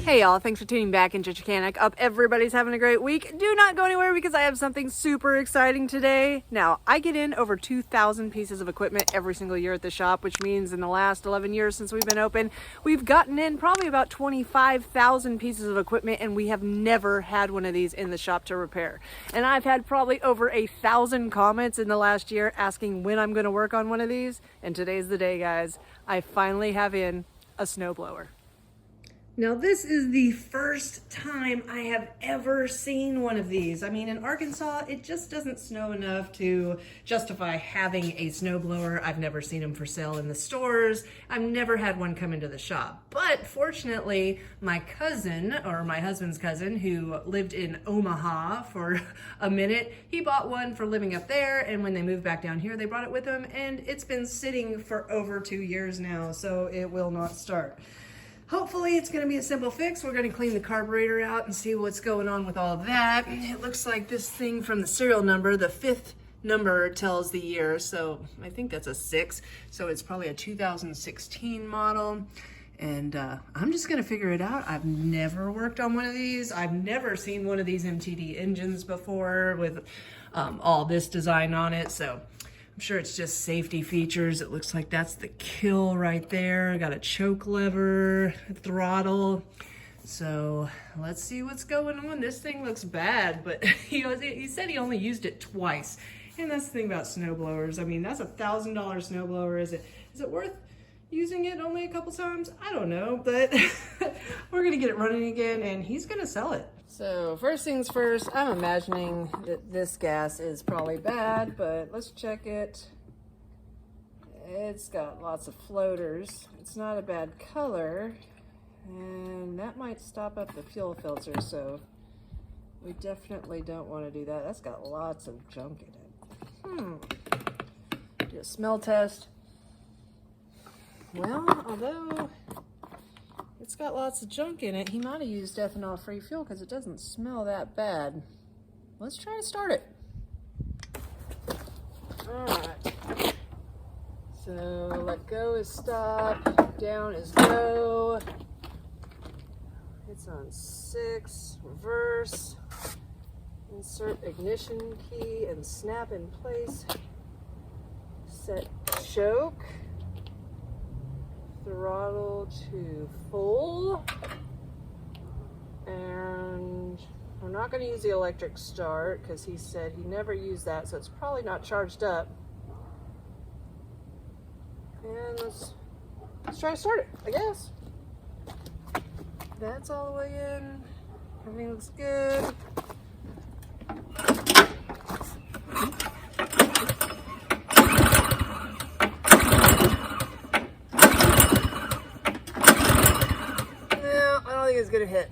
Hey y'all, thanks for tuning back into Chickanic. Up, everybody's having a great week. Do not go anywhere because I have something super exciting today. Now, I get in over 2,000 pieces of equipment every single year at the shop, which means in the last 11 years since we've been open, we've gotten in probably about 25,000 pieces of equipment, and we have never had one of these in the shop to repair. And I've had probably over 1,000 comments in the last year asking when I'm going to work on one of these, and today's the day, guys. I finally have in a snowblower. Now this is the first time I have ever seen one of these. I mean, in Arkansas, it just doesn't snow enough to justify having a snowblower. I've never seen them for sale in the stores. I've never had one come into the shop. But fortunately, my cousin, or my husband's cousin, who lived in Omaha for a minute, he bought one for living up there, and when they moved back down here, they brought it with them, and it's been sitting for over 2 years now, so it will not start. Hopefully it's gonna be a simple fix. We're gonna clean the carburetor out and see what's going on with all that. It looks like this thing from the serial number, the 5th number tells the year, so I think that's a 6. So it's probably a 2016 model. And I'm just gonna figure it out. I've never worked on one of these. I've never seen one of these MTD engines before with all this design on it. So I'm sure it's just safety features. It looks like that's the kill right there. Got a choke lever, throttle. So let's see what's going on. This thing looks bad, but he said he only used it twice. And that's the thing about snowblowers. I mean, that's a $1,000 snowblower. Is it worth using it only a couple times? I don't know, but we're gonna get it running again and he's gonna sell it. So first things first, I'm imagining that this gas is probably bad, but let's check it. It's got lots of floaters. It's not a bad color, and that might stop up the fuel filter, so we definitely don't want to do that. That's got lots of junk in it. Do a smell test. Well, although it's got lots of junk in it, he might have used ethanol-free fuel because it doesn't smell that bad. Let's try to start it. All right. So let go is stop, down is go. It's on 6, reverse. Insert ignition key and snap in place. Set choke. Throttle to full, and we're not going to use the electric start because he said he never used that, so it's probably not charged up. And let's try to start it, I guess. That's all the way in. Everything looks good. Is gonna hit.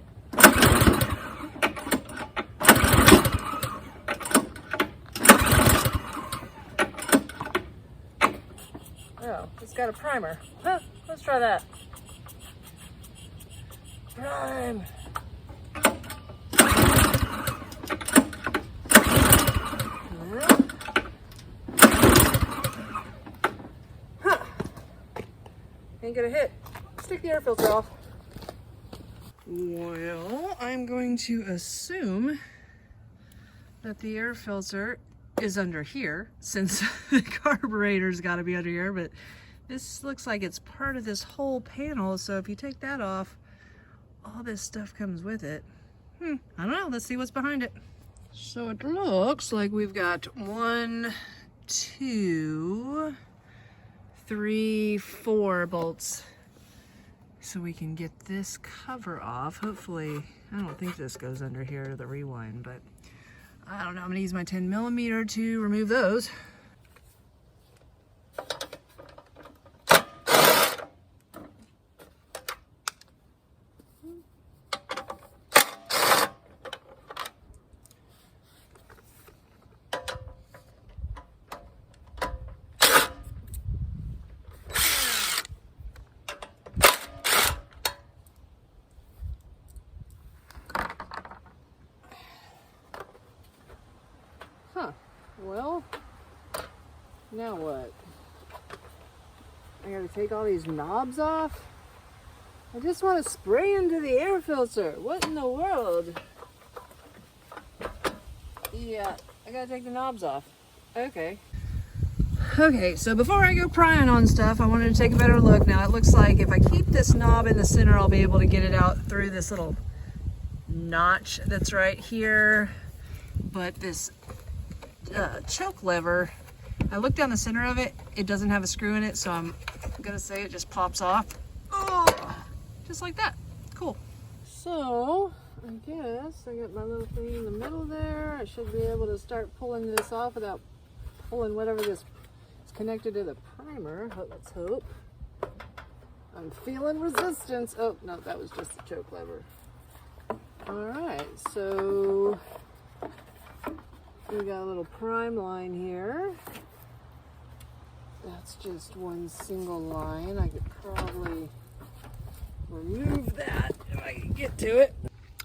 Oh, it's got a primer. Huh, let's try that. Prime. Huh. Ain't gonna hit. Stick the air filter off. Well, I'm going to assume that the air filter is under here, since the carburetor's got to be under here, but this looks like it's part of this whole panel, so if you take that off, all this stuff comes with it. I don't know, let's see what's behind it. So it looks like we've got 1, 2, 3, 4 bolts. So we can get this cover off. Hopefully, I don't think this goes under here, the rewind, but I don't know. I'm gonna use my 10mm to remove those. Well, now what? I gotta take all these knobs off? I just want to spray into the air filter. What in the world? Yeah, I gotta take the knobs off. Okay. Okay, so before I go prying on stuff, I wanted to take a better look. Now it looks like if I keep this knob in the center, I'll be able to get it out through this little notch that's right here. But this choke lever, I looked down the center of it, it doesn't have a screw in it, so I'm gonna say it just pops off. Oh, just like that. Cool. So, I guess I got my little thing in the middle there. I should be able to start pulling this off without pulling whatever this is connected to the primer. Let's hope. I'm feeling resistance. Oh, no, that was just the choke lever. Alright, so we got a little prime line here. That's just one single line. I could probably remove that if I can get to it.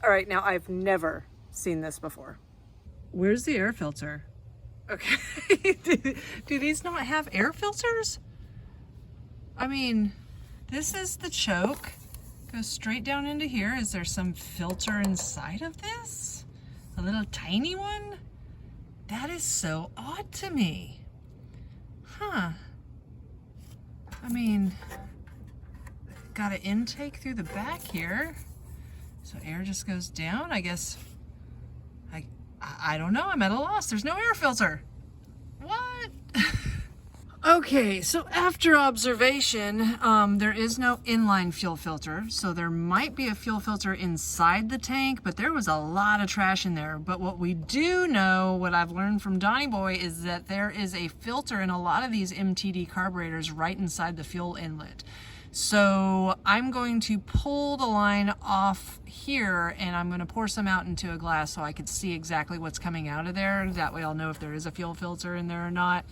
All right, now I've never seen this before. Where's the air filter? Okay, do these not have air filters? I mean, this is the choke. Goes straight down into here. Is there some filter inside of this? A little tiny one? That is so odd to me. Huh. I mean, got an intake through the back here. So air just goes down, I guess. I don't know, I'm at a loss. There's no air filter. What? Okay, so after observation, there is no inline fuel filter. So there might be a fuel filter inside the tank, but there was a lot of trash in there. But what we do know, what I've learned from Donnie Boy, is that there is a filter in a lot of these MTD carburetors right inside the fuel inlet. So I'm going to pull the line off here and I'm going to pour some out into a glass so I can see exactly what's coming out of there. That way I'll know if there is a fuel filter in there or not.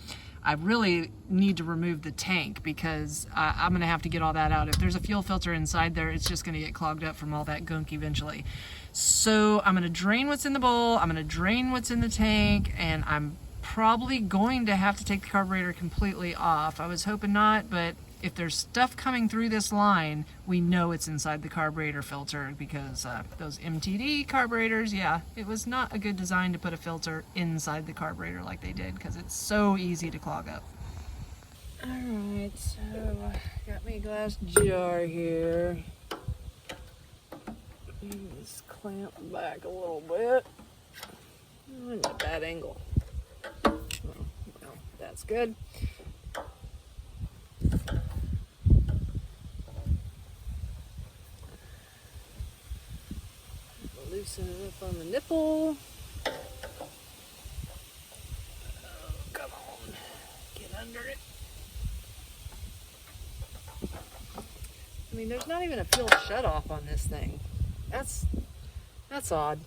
I really need to remove the tank because I'm going to have to get all that out. If there's a fuel filter inside there, it's just going to get clogged up from all that gunk eventually. So I'm going to drain what's in the bowl, I'm going to drain what's in the tank, and I'm probably going to have to take the carburetor completely off. I was hoping not, but if there's stuff coming through this line, we know it's inside the carburetor filter because those MTD carburetors, yeah, it was not a good design to put a filter inside the carburetor like they did because it's so easy to clog up. Alright, so got me a glass jar here. Just clamp back a little bit. Oh, not a bad angle. Oh, well, that's good. Loosen it up on the nipple. Oh, come on, get under it. I mean, there's not even a fuel shutoff on this thing. That's odd.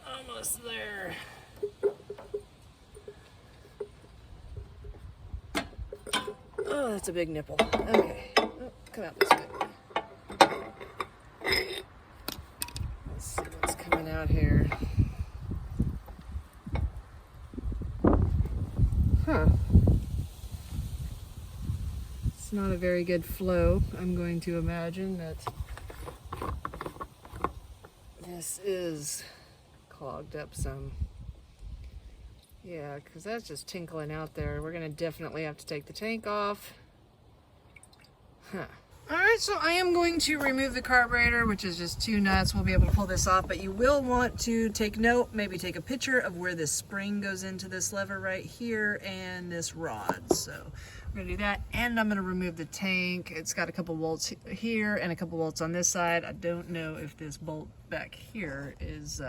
Almost there. Oh, that's a big nipple. Okay. Oh, come out this way. Let's see what's coming out here. Huh. It's not a very good flow. I'm going to imagine that this is clogged up some. Yeah, because that's just tinkling out there. We're going to definitely have to take the tank off. Huh. Alright, so I am going to remove the carburetor, which is just 2 nuts. We'll be able to pull this off, but you will want to take note, maybe take a picture of where this spring goes into this lever right here and this rod. So we're going to do that, and I'm going to remove the tank. It's got a couple bolts here and a couple bolts on this side. I don't know if this bolt back here is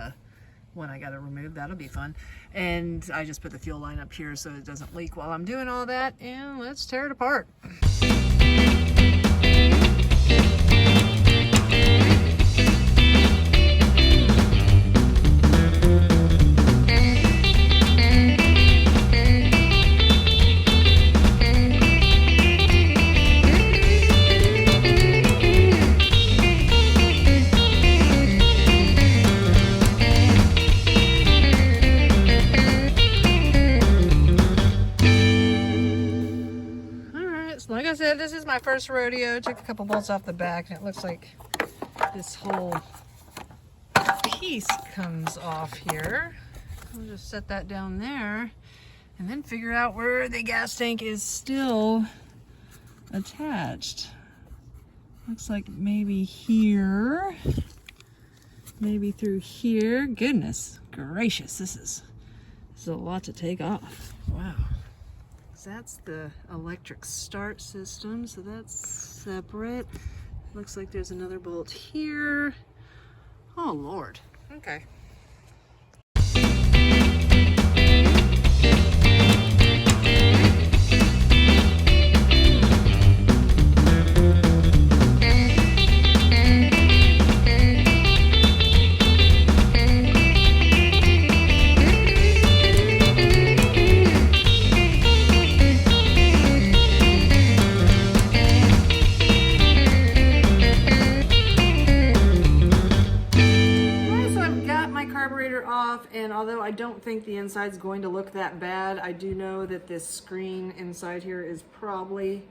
one I got to remove. That'll be fun. And I just put the fuel line up here so it doesn't leak while I'm doing all that, and let's tear it apart. like I said, this is my first rodeo. Took a couple bolts off the back and it looks like this whole piece comes off here. I'll just set that down there and then figure out where the gas tank is still attached. Looks like maybe here, maybe through here. Goodness gracious, this is a lot to take off. Wow. So that's the electric start system, so that's separate. Looks like there's another bolt here. Oh Lord. Okay. And although I don't think the inside's going to look that bad, I do know that this screen inside here is probably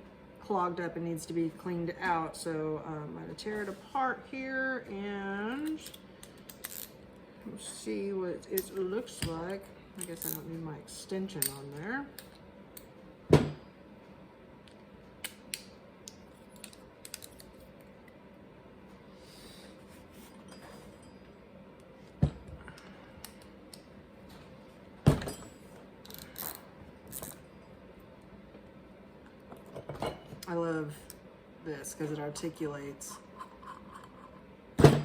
clogged up and needs to be cleaned out. So I'm going to tear it apart here and see what it looks like. I guess I don't need my extension on there. I love this because it articulates. Alright.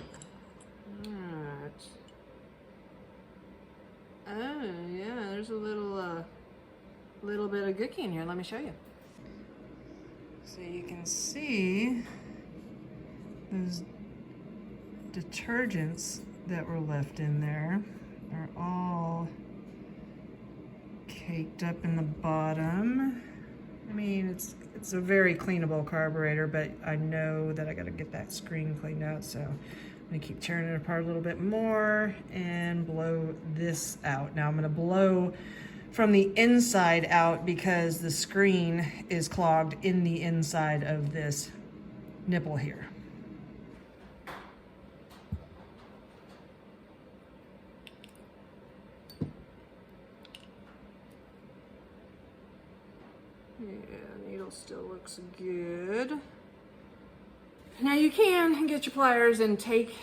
Oh yeah, there's a little bit of gooky in here. Let me show you. So you can see those detergents that were left in there are all caked up in the bottom. I mean, it's a very cleanable carburetor, but I know that I gotta get that screen cleaned out, so I'm gonna keep tearing it apart a little bit more and blow this out. Now I'm gonna blow from the inside out because the screen is clogged in the inside of this nipple here. Yeah, needle still looks good. Now you can get your pliers and take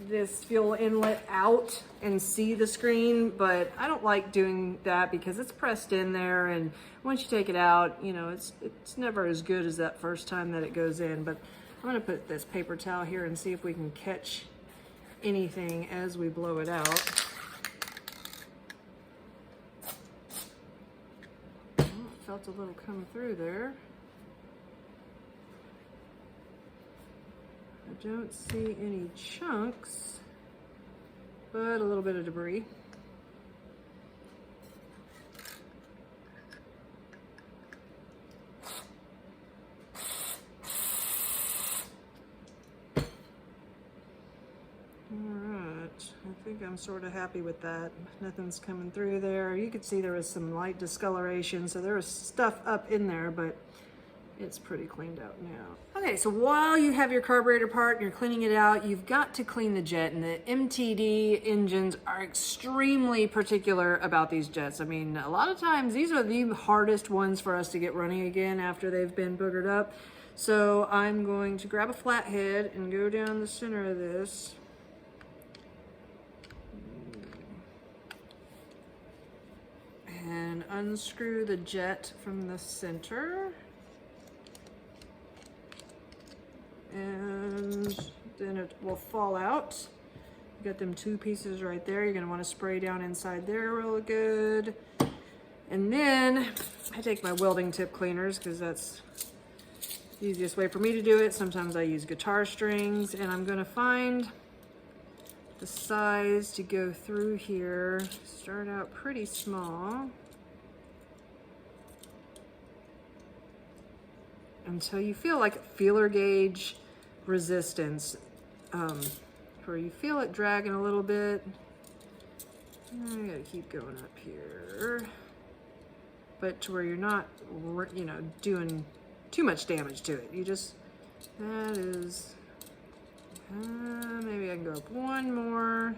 this fuel inlet out and see the screen, but I don't like doing that because it's pressed in there, and once you take it out, you know, it's never as good as that first time that it goes in. But I'm gonna put this paper towel here and see if we can catch anything as we blow it out. Felt a little come through there. I don't see any chunks, but a little bit of debris. I think I'm sort of happy with that. Nothing's coming through there. You could see there was some light discoloration, so there was stuff up in there, but it's pretty cleaned out now. Okay, so while you have your carburetor part and you're cleaning it out, you've got to clean the jet, and the MTD engines are extremely particular about these jets. I mean, a lot of times these are the hardest ones for us to get running again after they've been boogered up. So I'm going to grab a flathead and go down the center of this. And unscrew the jet from the center. And then it will fall out. You got them two pieces right there. You're gonna wanna spray down inside there real good. And then I take my welding tip cleaners because that's the easiest way for me to do it. Sometimes I use guitar strings, and I'm gonna find the size to go through here. Start out pretty small until you feel like feeler gauge resistance, where you feel it dragging a little bit. I gotta keep going up here, but to where you're not, you know, doing too much damage to it. You just, that is, maybe I can go up one more.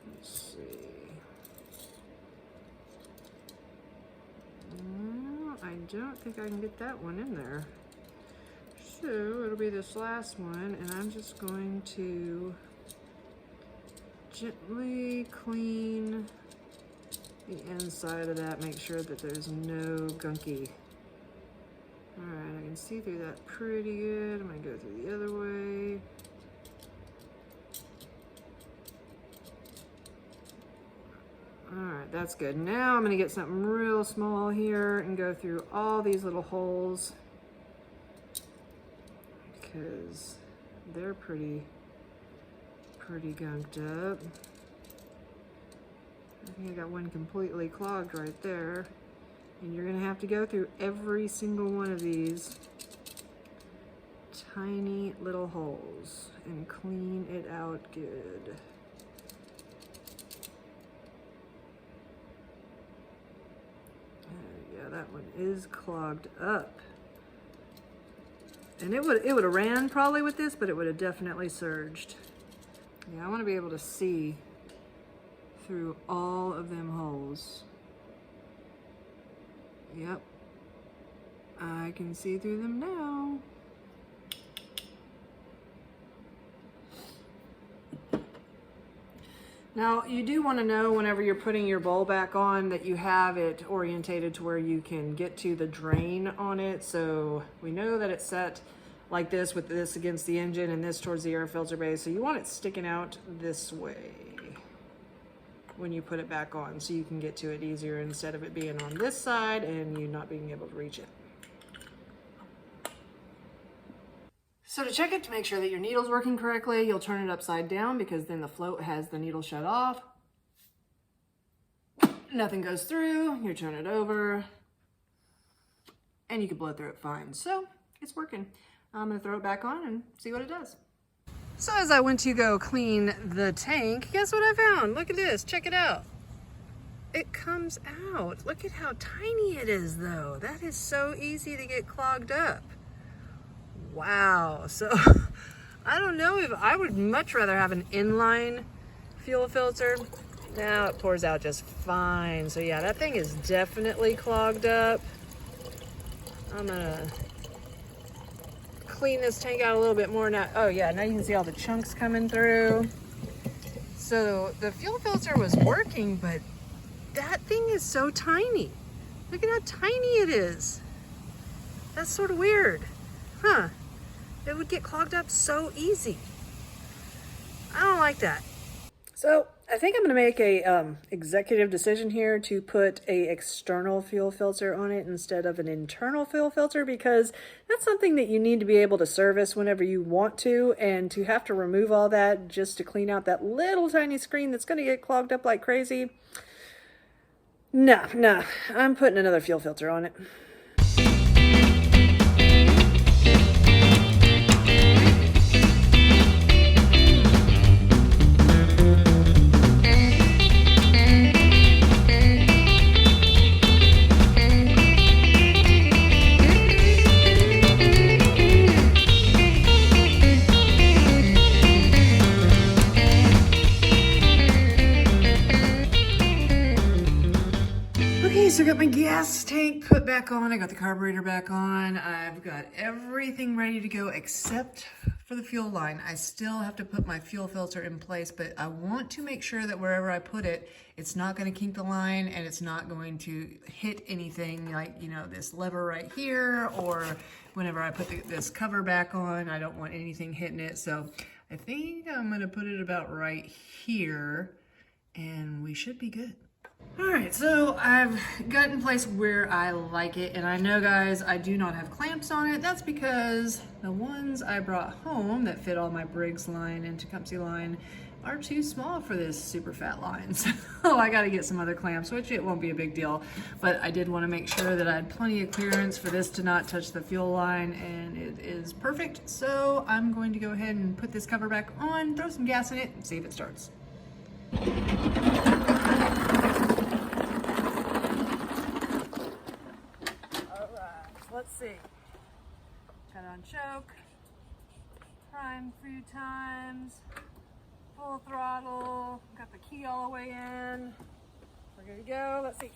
Let's see. I don't think I can get that one in there. So it'll be this last one, and I'm just going to gently clean the inside of that, make sure that there's no gunky. All right, I can see through that pretty good. I'm gonna go through the other way. All right, that's good. Now I'm gonna get something real small here and go through all these little holes because they're pretty gunked up. I think I got one completely clogged right there. And you're gonna have to go through every single one of these tiny little holes and clean it out good. Yeah, that one is clogged up. And it would have ran probably with this, but it would have definitely surged. Yeah, I want to be able to see through all of them holes. Yep, I can see through them now. Now, you do want to know whenever you're putting your bowl back on that you have it orientated to where you can get to the drain on it. So we know that it's set like this with this against the engine and this towards the air filter base. So you want it sticking out this way when you put it back on so you can get to it easier instead of it being on this side and you not being able to reach it. So to check it, to make sure that your needle's working correctly, you'll turn it upside down because then the float has the needle shut off. Nothing goes through, you turn it over, and you can blow through it fine. So it's working. I'm gonna throw it back on and see what it does. So as I went to go clean the tank, guess what I found? Look at this, check it out. It comes out. Look at how tiny it is though. That is so easy to get clogged up. Wow, so I don't know if I would much rather have an inline fuel filter. Now it pours out just fine. So yeah, that thing is definitely clogged up. I'm gonna clean this tank out a little bit more now. Oh yeah, now you can see all the chunks coming through. So the fuel filter was working, but that thing is so tiny. Look at how tiny it is. That's sort of weird. Huh. It would get clogged up so easy. I don't like that. So I think I'm gonna make a executive decision here to put a external fuel filter on it instead of an internal fuel filter, because that's something that you need to be able to service whenever you want to, and to have to remove all that just to clean out that little tiny screen that's gonna get clogged up like crazy. No, I'm putting another fuel filter on it. So I got my gas tank put back on, I got the carburetor back on, I've got everything ready to go except for the fuel line. I still have to put my fuel filter in place, but I want to make sure that wherever I put it, it's not going to kink the line and it's not going to hit anything like, you know, this lever right here, or whenever I put this cover back on, I don't want anything hitting it. So I think I'm going to put it about right here and we should be good. All right, so I've got in place where I like it, and I know, guys, I do not have clamps on it. That's because the ones I brought home that fit all my Briggs line and Tecumseh line are too small for this super fat line. So I got to get some other clamps, which it won't be a big deal, but I did want to make sure that I had plenty of clearance for this to not touch the fuel line, and it is perfect. So I'm going to go ahead and put this cover back on, throw some gas in it, and see if it starts. Let's see. Turn on choke. Prime a few times. Full throttle. Got the key all the way in. We're good to go. Let's see.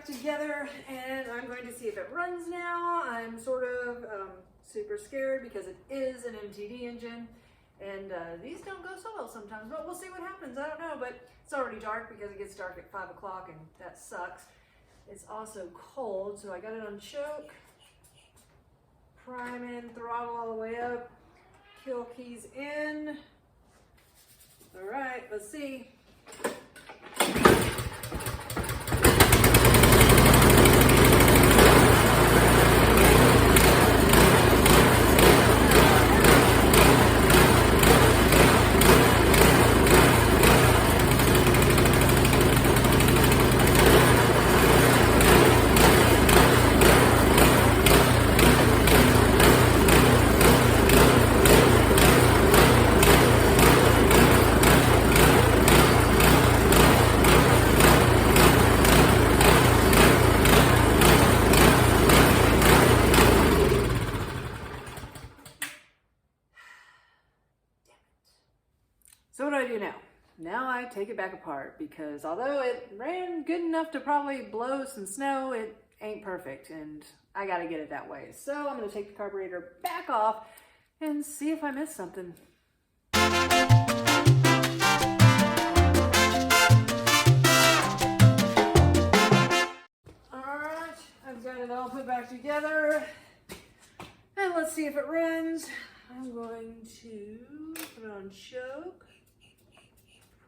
Together, and I'm going to see if it runs now. I'm sort of super scared because it is an MTD engine, and these don't go so well sometimes, but we'll see what happens. I don't know, but it's already dark because it gets dark at 5 o'clock, and that sucks. It's also cold, so I got it on choke, prime in, throttle all the way up, kill keys in. All right, let's see. So what do I do now? Now I take it back apart because although it ran good enough to probably blow some snow, it ain't perfect and I gotta get it that way. So I'm gonna take the carburetor back off and see if I missed something. Alright, I've got it all put back together. And let's see if it runs. I'm going to put it on choke.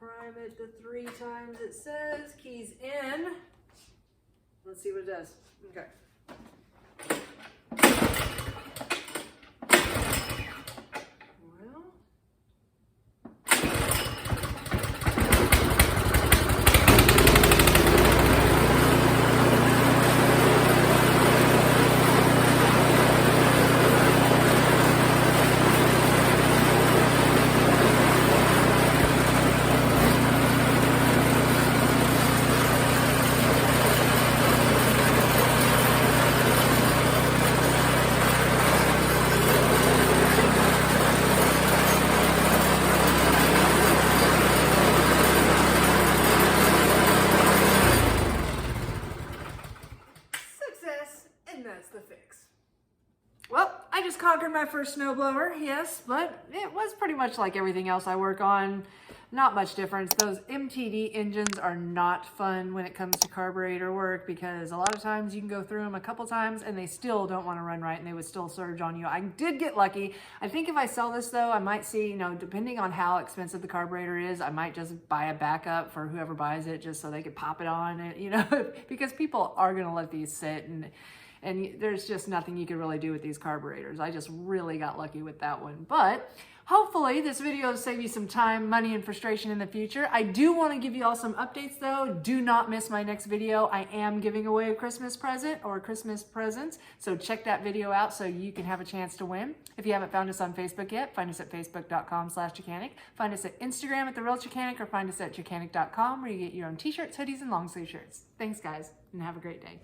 Prime it the 3 times it says, keys in. Let's see what it does. Okay. Well. Conquered my first snowblower, yes, but it was pretty much like everything else I work on. Not much difference. Those MTD engines are not fun when it comes to carburetor work because a lot of times you can go through them a couple times and they still don't want to run right and they would still surge on you. I did get lucky. I think if I sell this though, I might see, you know, depending on how expensive the carburetor is, I might just buy a backup for whoever buys it just so they could pop it on it, you know, because people are going to let these sit and there's just nothing you can really do with these carburetors. I just really got lucky with that one. But Hopefully this video will save you some time, money, and frustration in the future. I do want to give you all some updates though. Do not miss my next video. I am giving away a Christmas present or Christmas presents, so check that video out so you can have a chance to win. If you haven't found us on Facebook yet, find us at facebook.com/Chickanic. Find us at Instagram at The Real Chickanic, or find us at Chickanic.com where you get your own t-shirts, hoodies, and long sleeve shirts. Thanks guys, and have a great day.